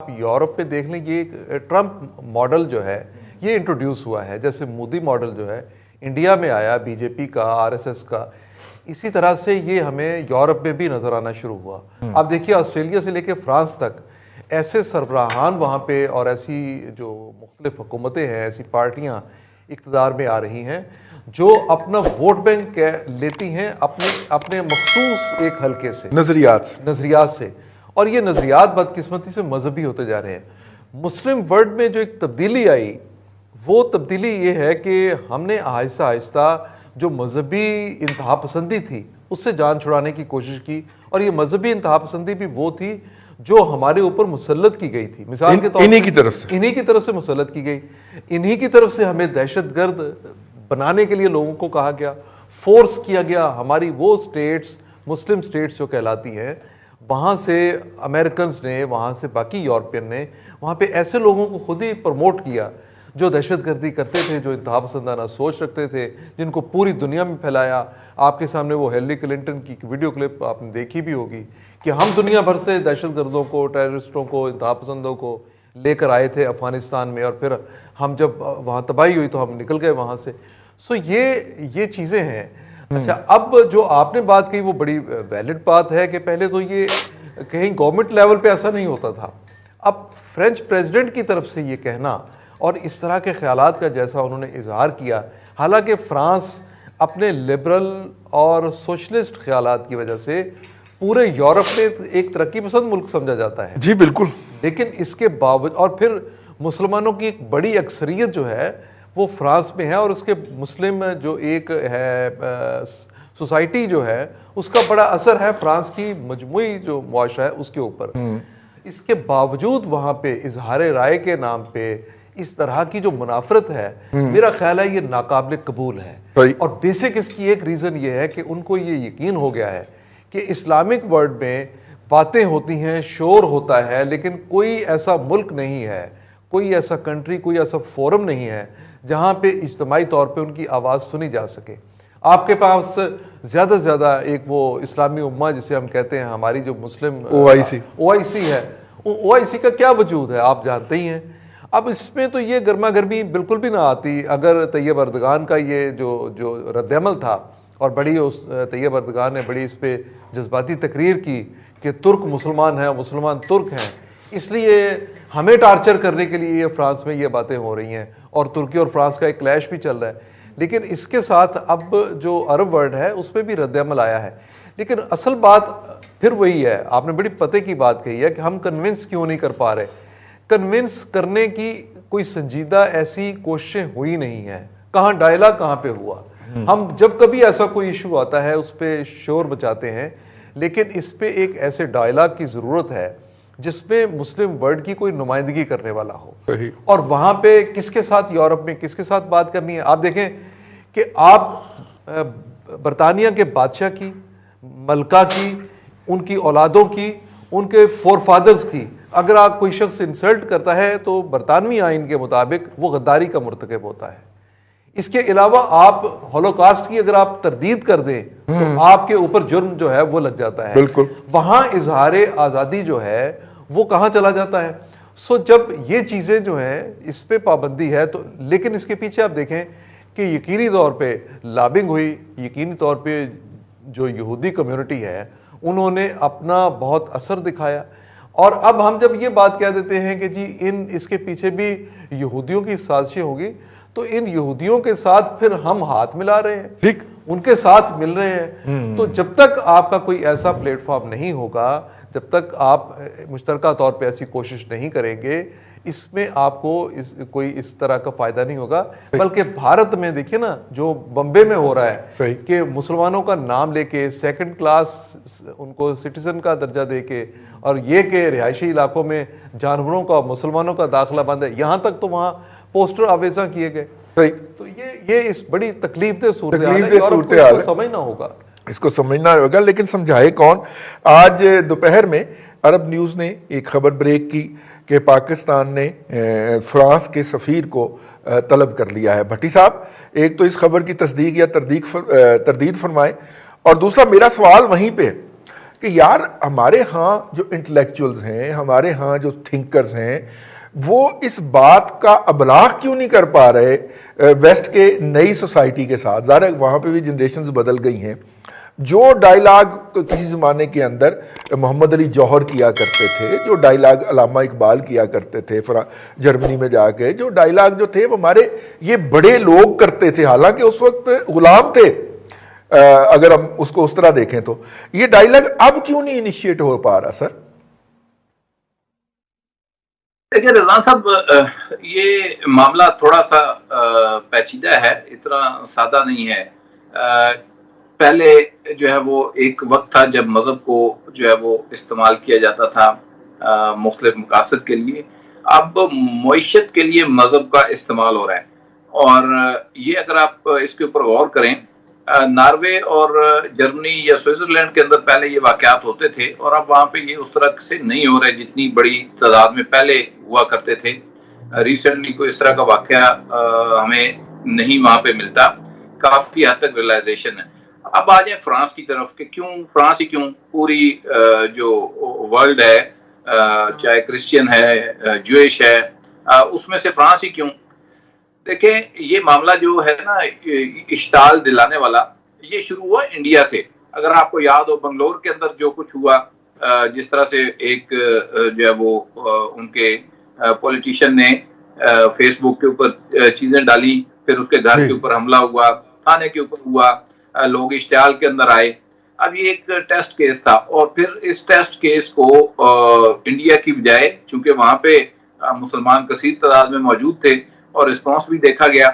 Europe पे देख लें, ये ट्रम्प मॉडल जो है ये इंट्रोड्यूस हुआ है, जैसे मोदी मॉडल जो है इंडिया में आया बीजेपी का, आरएसएस का, इसी तरह से ये हमें यूरोप में भी नजर आना शुरू हुआ। अब देखिए ऑस्ट्रेलिया से लेकर फ्रांस तक ऐसे सरबराहान वहाँ पे और ऐसी जो मुख्तलिफ हुकूमतें हैं, ऐसी पार्टियाँ इक़्तिदार में आ रही हैं जो अपना वोट बैंक लेती हैं अपने अपने मखसूस एक हल्के से, नजरियात से। और ये नजरियात बदकिस्मती से मजहबी होते जा रहे हैं। मुस्लिम वर्ल्ड में जो एक तब्दीली आई, वो तब्दीली ये है कि हमने आहिस्ता आहिस्ता जो मजहबी इंतहा पसंदी थी उससे जान छुड़ाने की कोशिश की, और ये मजहबी इंतहा पसंदी भी वो थी जो हमारे ऊपर मुसल्लत की गई थी। मिसाल के तौर पर इन्हीं की तरफ से मुसल्लत की गई, इन्हीं की तरफ से हमें दहशतगर्द बनाने के लिए लोगों को कहा गया, फोर्स किया गया। हमारी वो स्टेट्स, मुस्लिम स्टेट्स जो कहलाती हैं, वहाँ से अमेरिकन ने, वहाँ से बाकी यूरोपियन ने वहाँ पे ऐसे लोगों को खुद ही प्रमोट किया जो दहशतगर्दी करते थे, जो इंतहा पसंदाना सोच रखते थे, जिनको पूरी दुनिया में फैलाया। आपके सामने वो हिलरी क्लिंटन की वीडियो क्लिप आपने देखी भी होगी कि हम दुनिया भर से दहशतगर्दों को, टेररिस्टों को, इंतहा पसंदों को लेकर आए थे अफगानिस्तान में, और फिर हम जब वहाँ तबाही हुई तो हम निकल गए वहाँ से। सो ये चीज़ें हैं। अच्छा, अब जो आपने बात कही वो बड़ी वैलिड बात है कि पहले तो ये कहीं गवर्नमेंट लेवल पे ऐसा नहीं होता था। अब फ्रेंच प्रेसिडेंट की तरफ से ये कहना और इस तरह के ख्यालात का जैसा उन्होंने इजहार किया, हालांकि फ्रांस अपने लिबरल और सोशलिस्ट ख्यालात की वजह से पूरे यूरोप में एक तरक्की पसंद मुल्क समझा जाता है। जी बिल्कुल। लेकिन इसके बावजूद, और फिर मुसलमानों की एक बड़ी अक्सरियत जो है वो फ्रांस में है, और उसके मुस्लिम जो एक है सोसाइटी जो है उसका बड़ा असर है फ्रांस की मजमूई जो मुआशरा है उसके ऊपर। इसके बावजूद वहाँ पे इजहार राय के नाम पे इस तरह की जो मुनाफरत है, मेरा ख्याल है ये नाकाबिल कबूल है। और बेसिक इसकी एक रीज़न ये है कि उनको ये यकीन हो गया है कि इस्लामिक वर्ल्ड में बातें होती हैं, शोर होता है, लेकिन कोई ऐसा मुल्क नहीं है, कोई ऐसा कंट्री, कोई ऐसा फोरम नहीं है जहाँ पे इज्तिमाई तौर पे उनकी आवाज़ सुनी जा सके। आपके पास ज़्यादा से ज़्यादा एक वो इस्लामी उम्मा जिसे हम कहते हैं, हमारी जो मुस्लिम OIC है, OIC का क्या वजूद है आप जानते ही हैं। अब इसमें तो ये गर्मा गर्मी बिल्कुल भी ना आती अगर तैयब अर्दगान का ये जो रद्दअमल था, और बड़ी उस तैयब अर्दगान ने बड़ी इस पर जज्बाती तकरीर की कि तुर्क मुसलमान हैं, मुसलमान तुर्क हैं, इसलिए हमें टार्चर करने के लिए ये फ्रांस में ये बातें हो रही हैं, और तुर्की और फ्रांस का एक क्लैश भी चल रहा है। लेकिन इसके साथ अब जो अरब वर्ल्ड है उस पर भी रद्दअमल आया है। लेकिन असल बात फिर वही है, आपने बड़ी पते की बात कही है कि हम कन्विंस क्यों नहीं कर पा रहे। कन्विंस करने की कोई संजीदा ऐसी कोशिशें हुई नहीं है। कहाँ डायलॉग कहाँ पे हुआ। हम जब कभी ऐसा कोई इशू आता है उस पर शोर मचाते हैं, लेकिन इस पे एक ऐसे डायलॉग की ज़रूरत है जिसमें मुस्लिम वर्ल्ड की कोई नुमाइंदगी करने वाला हो। और वहाँ पे किसके साथ, यूरोप में किसके साथ बात करनी है। आप देखें कि आप बरतानिया के बादशाह की, मलका की, उनकी औलादों की, उनके फोरफादर्स की अगर आप कोई शख्स इंसल्ट करता है तो बरतानवी आइन के मुताबिक वो गद्दारी का मुर्तकब होता है। इसके अलावा आप हॉलोकास्ट की अगर आप तरदीद कर दें तो आपके ऊपर जुर्म जो है वो लग जाता है। बिल्कुल। वहां इजहार आज़ादी जो है वो कहाँ चला जाता है। सो जब ये चीज़ें जो हैं इस पे पाबंदी है तो, लेकिन इसके पीछे आप देखें कि यकीनी तौर पे लॉबिंग हुई, यकीनी तौर पे जो यहूदी कम्युनिटी है उन्होंने अपना बहुत असर दिखाया। और अब हम जब ये बात कह देते हैं कि जी इसके पीछे भी यहूदियों की साजिशें होगी, तो इन यहूदियों के साथ फिर हम हाथ मिला रहे हैं, ठीक उनके साथ मिल रहे हैं। तो जब तक आपका कोई ऐसा प्लेटफॉर्म नहीं होगा, जब तक आप मुश्तरका तौर पे ऐसी कोशिश नहीं करेंगे, इसमें आपको कोई इस तरह का फायदा नहीं होगा। बल्कि भारत में देखिए ना जो बम्बे में हो रहा है कि मुसलमानों का नाम लेके सेकंड क्लास उनको सिटीजन का दर्जा देके, और ये कि रिहायशी इलाकों में जानवरों का, मुसलमानों का दाखिला बंद है, यहाँ तक तो वहाँ पोस्टर आवेजा किए गए। तो ये इस बड़ी तकलीफदेह सूरत हाल समझना होगा, इसको समझना होगा। लेकिन समझाए कौन। आज दोपहर में अरब न्यूज़ ने एक खबर ब्रेक की कि पाकिस्तान ने फ्रांस के सफ़ीर को तलब कर लिया है। भट्टी साहब, एक तो इस खबर की तस्दीक या तरदीद फरमाएं, और दूसरा मेरा सवाल वहीं पे कि यार हमारे यहाँ जो इंटेलेक्चुअल्स हैं, हमारे यहाँ जो थिंकर्स हैं, वो इस बात का अबलाग क्यों नहीं कर पा रहे वेस्ट के नई सोसाइटी के साथ। ज़ाहिर है वहाँ पे भी जनरेशन्स बदल गई हैं। जो डायलॉग किसी ज़माने के अंदर मोहम्मद अली जौहर किया करते थे, जो डायलॉग अल्लामा इकबाल किया करते थे जर्मनी में जाके, जो डायलॉग जो थे वो हमारे ये बड़े लोग करते थे, हालांकि उस वक्त गुलाम थे। अगर हम उसको उस तरह देखें तो ये डायलॉग अब क्यों नहीं इनिशिएट हो पा रहा सर? देखिए रिजवान साहब, ये मामला थोड़ा सा पेचीदा है, इतना सादा नहीं है। पहले जो है वो एक वक्त था जब मजहब को जो है वो इस्तेमाल किया जाता था मुख्तलिफ मकासद के लिए। अब मईशत के लिए मजहब का इस्तेमाल हो रहा है। और ये अगर आप इसके ऊपर गौर करें, नॉर्वे और जर्मनी या स्विट्जरलैंड के अंदर पहले ये वाकयात होते थे, और अब वहाँ पे ये उस तरह से नहीं हो रहे जितनी बड़ी तादाद में पहले हुआ करते थे। रिसेंटली कोई इस तरह का वाकया हमें नहीं वहाँ पे मिलता। काफी हद तक रियलाइजेशन है। अब आ जाए फ्रांस की तरफ कि क्यों फ्रांस ही क्यों, पूरी जो वर्ल्ड है, चाहे क्रिश्चियन है, ज्यूइश है, उसमें से फ्रांस ही क्यों। देखें, ये मामला जो है ना इश्ताल दिलाने वाला, ये शुरू हुआ इंडिया से। अगर आपको याद हो बंगलोर के अंदर जो कुछ हुआ, जिस तरह से एक जो है वो उनके पॉलिटिशियन ने फेसबुक के ऊपर चीजें डाली, फिर उसके घर के ऊपर हमला हुआ, थाने के ऊपर हुआ, लोग इश्ताल के अंदर आए। अब ये एक टेस्ट केस था, और फिर इस टेस्ट केस को इंडिया की बजाय, चूंकि वहां पे मुसलमान कसीर तादाद में मौजूद थे और रिस्पॉन्स भी देखा गया,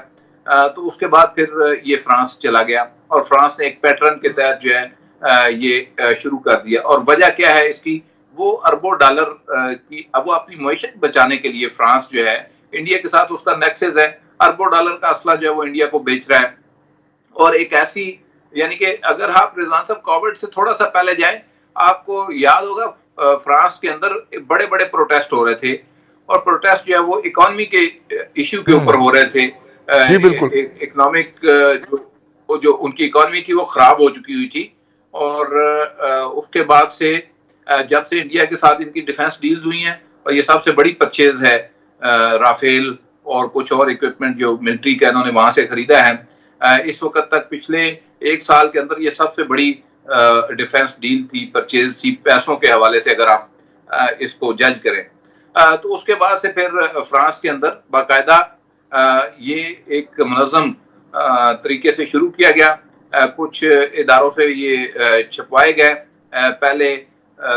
तो उसके बाद फिर ये फ्रांस चला गया, और फ्रांस ने एक पैटर्न के तहत जो है ये शुरू कर दिया। और वजह क्या है इसकी, वो अरबों डॉलर की, अब वो अपनी मईशत बचाने के लिए फ्रांस जो है इंडिया के साथ उसका नेक्सस है, अरबों डॉलर का असला जो है वो इंडिया को बेच रहा है। और एक ऐसी, यानी कि अगर आप रिजवान साहब कोविड से थोड़ा सा पहले जाएं, आपको याद होगा फ्रांस के अंदर बड़े बड़े प्रोटेस्ट हो रहे थे, और प्रोटेस्ट जो है वो इकोनॉमी के इश्यू के ऊपर हो रहे थे। जी बिल्कुल। इकोनॉमिक जो उनकी इकोनॉमी थी वो खराब हो चुकी हुई थी। और उसके बाद से जब से इंडिया के साथ इनकी डिफेंस डील्स हुई हैं, और ये सबसे बड़ी परचेज है राफेल और कुछ और इक्विपमेंट जो मिलिट्री का इन्होंने वहां से खरीदा है, इस वक्त तक पिछले एक साल के अंदर ये सबसे बड़ी डिफेंस डील थी, परचेज थी, पैसों के हवाले से अगर आप इसको जज करें। तो उसके बाद से फिर फ्रांस के अंदर बाकायदा ये एक मुनज़्ज़म तरीके से शुरू किया गया। कुछ इदारों से ये छपवाए गए, पहले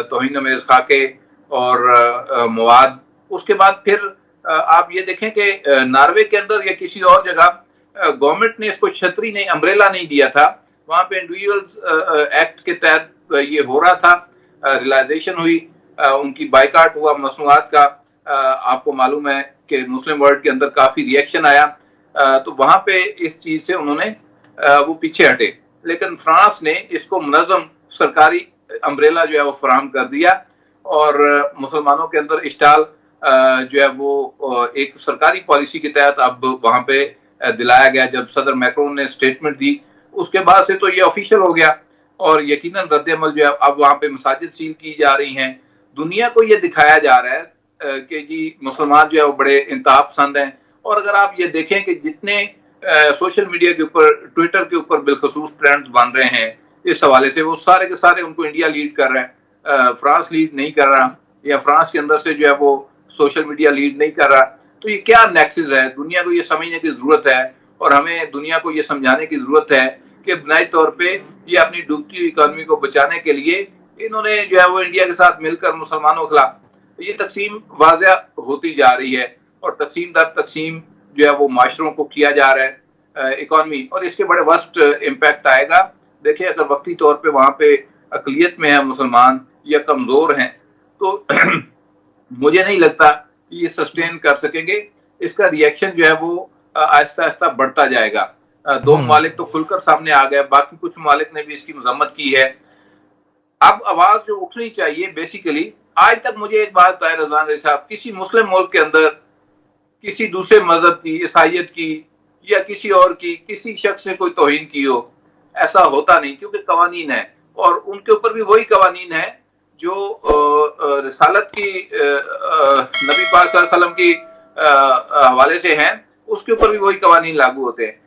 तौहीन आमेज़ खाके और मवाद। उसके बाद फिर आप ये देखें कि नॉर्वे के अंदर या किसी और जगह गवर्नमेंट ने इसको छतरी नहीं, अम्ब्रेला नहीं दिया था, वहां पे इंडिविजुअल्स एक्ट के तहत ये हो रहा था। रियलाइजेशन हुई, उनकी बाइकाट हुआ मसनूआत का। आपको मालूम है कि मुस्लिम वर्ल्ड के अंदर काफी रिएक्शन आया, तो वहां पे इस चीज से उन्होंने वो पीछे हटे। लेकिन फ्रांस ने इसको मुनज़्ज़म सरकारी अम्ब्रेला जो है वो फराहम कर दिया, और मुसलमानों के अंदर इश्ताल जो है वो एक सरकारी पॉलिसी के तहत अब वहां पे दिलाया गया। जब सदर मैक्रोन ने स्टेटमेंट दी, उसके बाद से तो ये ऑफिशियल हो गया, और यकीनन रद्द-ए-अमल जो है अब वहां पे मसाजिद सील की जा रही हैं। दुनिया को ये दिखाया जा रहा है कि जी मुसलमान जो है वो बड़े इंतहा पसंद हैं। और अगर आप ये देखें कि जितने सोशल मीडिया के ऊपर, ट्विटर के ऊपर बिलखसूस ट्रेंड्स बन रहे हैं इस हवाले से, वो सारे के सारे उनको इंडिया लीड कर रहे हैं, फ्रांस लीड नहीं कर रहा, या फ्रांस के अंदर से जो है वो सोशल मीडिया लीड नहीं कर रहा। तो ये क्या नेक्सस है, दुनिया को ये समझने की जरूरत है, और हमें दुनिया को ये समझाने की जरूरत है कि बुनियादी तौर पे ये अपनी डूबती हुई इकोनॉमी को बचाने के लिए इन्होंने जो है वो इंडिया के साथ मिलकर मुसलमानों के खिलाफ ये तकसीम वाज़ेह होती जा रही है, और तकसीम दर तकसीम जो है वो माशरों को किया जा रहा है इकोनॉमी, और इसके बड़े वस्ट इम्पैक्ट आएगा। देखिए, अगर वक्ती तौर पे वहां पे अकलियत में है मुसलमान या कमजोर हैं, तो मुझे नहीं लगता कि ये सस्टेन कर सकेंगे। इसका रिएक्शन जो है वो आहिस्ता आहिस्ता बढ़ता जाएगा। दो ममालिक तो खुलकर सामने आ गए, बाकी कुछ ममालिक ने भी इसकी मजम्मत की है। अब आवाज जो उठनी चाहिए बेसिकली, आज तक मुझे एक बात है रज़वान साहब, किसी मुस्लिम मुल्क के अंदर किसी दूसरे मजहब की, ईसाइयत की या किसी और की, किसी शख्स ने कोई तौहीन की हो, ऐसा होता नहीं, क्योंकि कवानीन है। और उनके ऊपर भी वही कवानीन है जो रिसालत की नबी पाक सल्लल्लाहु अलैहि वसल्लम की हवाले से हैं, उसके ऊपर भी वही कवानीन लागू होते हैं।